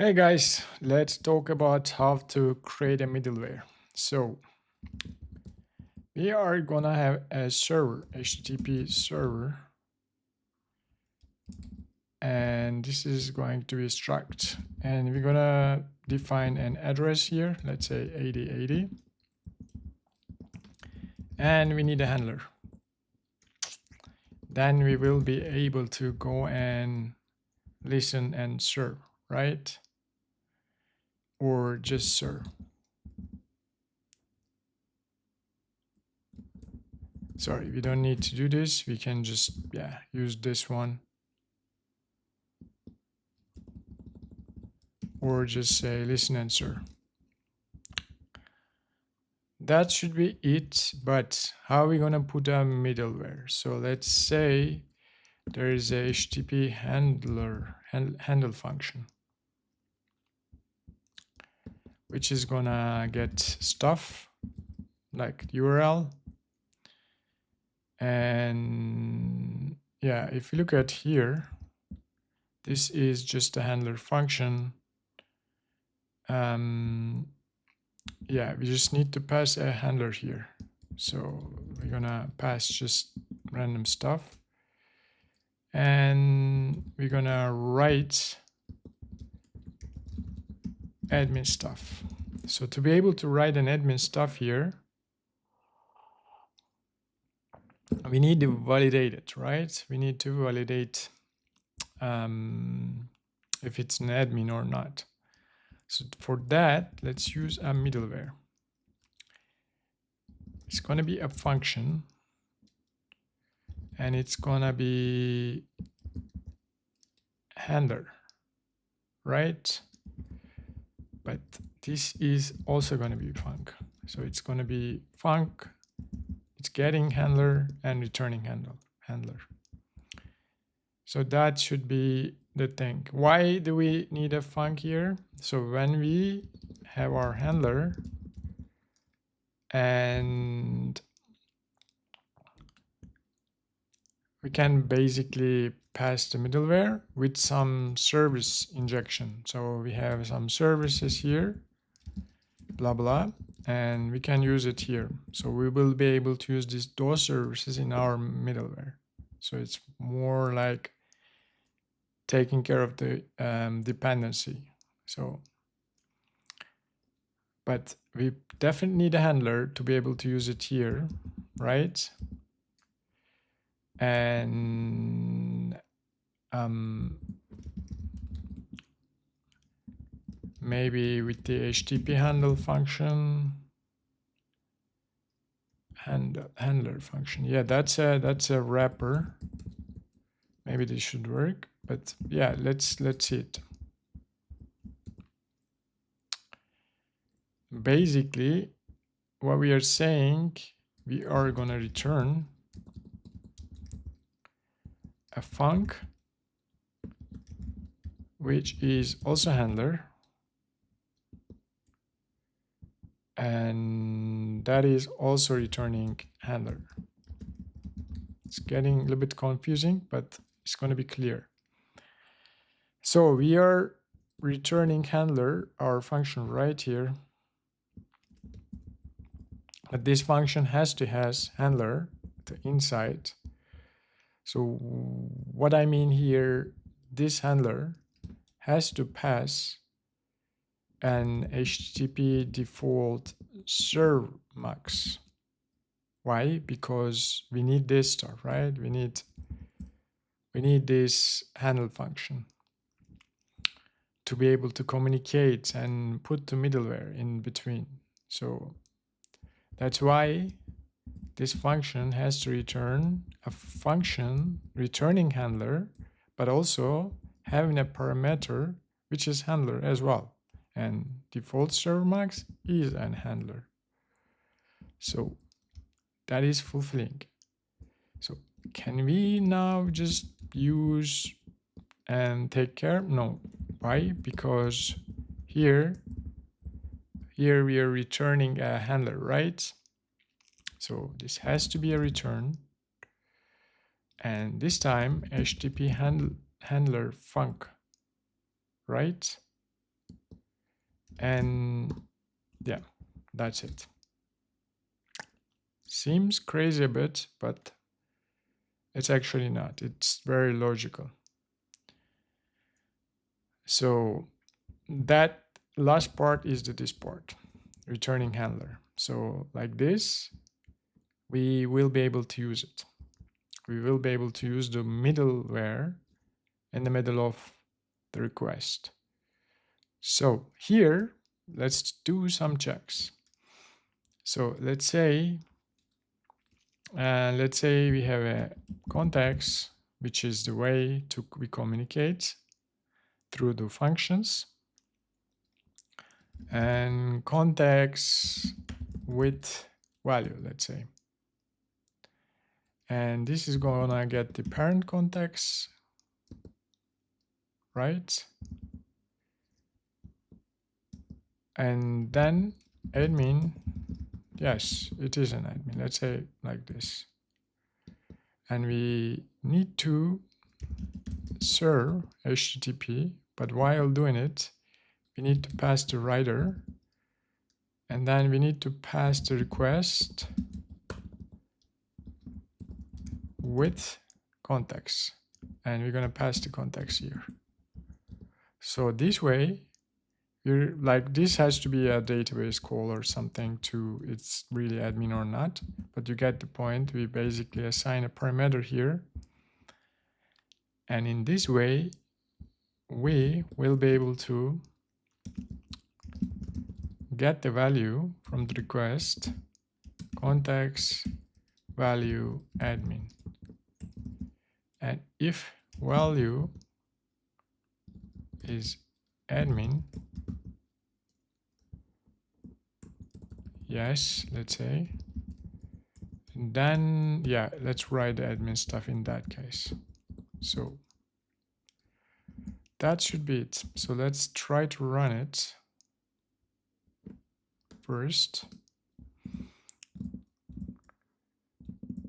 Hey guys, let's talk about how to create a middleware. So we are gonna have a server, HTTP server, and this is going to be struct. And we're gonna define an address here, let's say 8080, and we need a handler. Then we will be able to go and listen and serve, right? Or just serve. Sorry, we don't need to do this. We can just, use this one. Or just say listen and serve. That should be it, but how are we gonna put a middleware? So let's say there is a HTTP handle function, which is gonna get stuff like URL. And yeah, if you look at here, this is just a handler function. Yeah, we just need to pass a handler here. So we're gonna pass just random stuff. And we're gonna write admin stuff. So to be able to write an admin stuff here, we need to validate it, right? We need to validate if it's an admin or not. So for that, let's use a middleware. It's gonna be a function, and it's gonna be handler, right? But this is also going to be func. So it's going to be func, it's getting handler and returning handler. So that should be the thing. Why do we need a func here? So when we have our handler and we can basically pass the middleware with some service injection. So we have some services here, blah, blah, and we can use it here. So we will be able to use those services in our middleware. So it's more like taking care of the dependency. So, but we definitely need a handler to be able to use it here, right? And maybe with the HTTP handle function, handler function. Yeah, that's a wrapper. Maybe this should work, but yeah, let's see it. Basically, what we are saying, we are going to return a func, which is also handler, and that is also returning handler. It's getting a little bit confusing, but it's going to be clear. So we are returning handler, our function right here, but this function has to has handler the inside. So what I mean here, this handler has to pass an HTTP default serve mux. Why? Because we need this stuff, right? We need this handle function to be able to communicate and put the middleware in between. So that's why this function has to return a function returning handler, but also having a parameter which is handler as well. And default server max is an handler. So that is fulfilling. So can we now just use and take care? No. Why? Because here we are returning a handler, right? So this has to be a return. And this time HTTP handler func, right? And yeah, that's it. Seems crazy a bit, but it's actually not. It's very logical. So that last part is the this part, returning handler. So like this, we will be able to use it. We will be able to use the middleware in the middle of the request. So here, let's do some checks. So let's say we have a context, which is the way we communicate through the functions, and context with value, let's say. And this is gonna get the parent context, right? And then admin, yes, it is an admin. Let's say like this. And we need to serve HTTP, but while doing it, we need to pass the writer, and then we need to pass the request with context, and we're gonna pass the context here. So this way, you're like, this has to be a database call or something to it's really admin or not, but you get the point. We basically assign a parameter here, and in this way we will be able to get the value from the request, context value admin, and if value is admin, yes, let's say, and then yeah, let's write the admin stuff in that case. So that should be it. So let's try to run it first,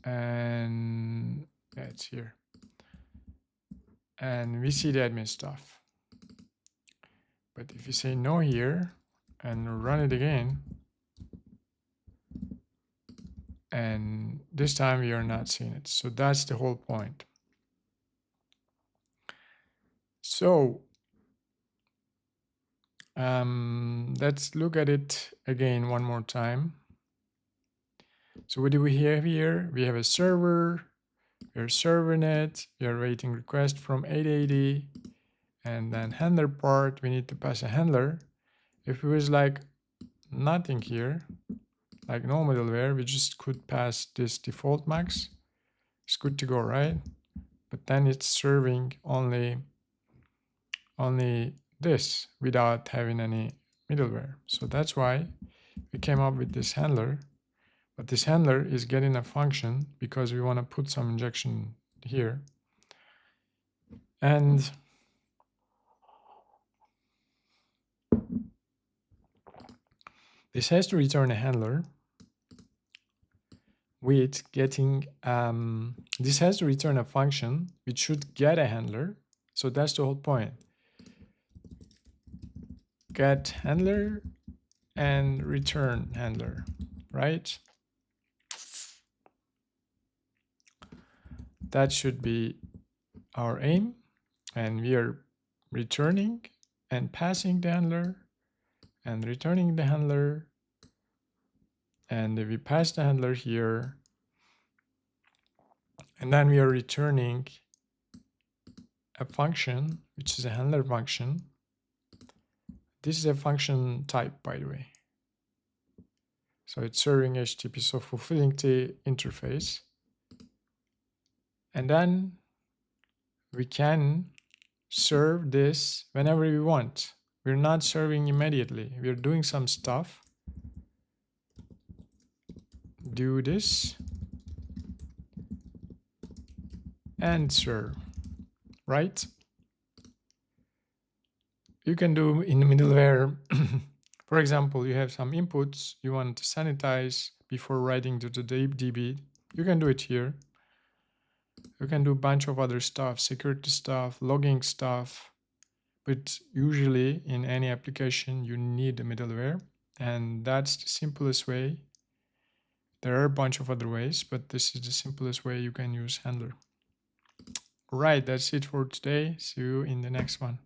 and yeah, it's here, and we see the admin stuff. But if you say no here and run it again, and this time we are not seeing it. So that's the whole point. So let's look at it again one more time. So what do we have here? We have a server, we're serving it, we are waiting request from 880, and then handler part, we need to pass a handler. If it was like nothing here, like no middleware, we just could pass this default max. It's good to go, right? But then it's serving only this without having any middleware. So that's why we came up with this handler. But this handler is getting a function because we want to put some injection here. And this has to return a handler with getting, this has to return a function which should get a handler. So that's the whole point. Get handler and return handler, right? That should be our aim, and we are returning and passing the handler and returning the handler, and if we pass the handler here, and then we are returning a function which is a handler function. This is a function type, by the way. So it's serving HTTP, so fulfilling the interface. And then we can serve this whenever we want. We're not serving immediately. We're doing some stuff. Do this and serve, right? You can do in the middleware. For example, you have some inputs you want to sanitize before writing to the DB. You can do it here. You can do a bunch of other stuff, security stuff, logging stuff. but usually in any application you need a middleware, and that's the simplest way. There are a bunch of other ways, but this is the simplest way you can use handler. Right, that's it for today. See you in the next one.